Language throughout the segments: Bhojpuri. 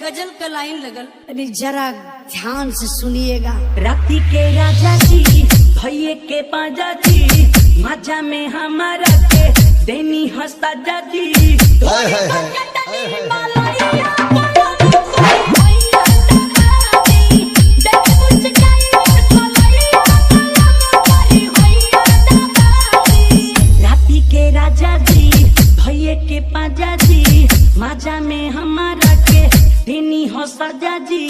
गजल का लाइन लगल, अरे जरा ध्यान से सुनिएगा। राती के राजा जी भैये के पाजा जी, मजा में हमारा के देनी हंसता जाजी। राती के राजा जी भैये के पाजा जी, मजा में हमारा के देनी हंसता जाजी।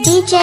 DJ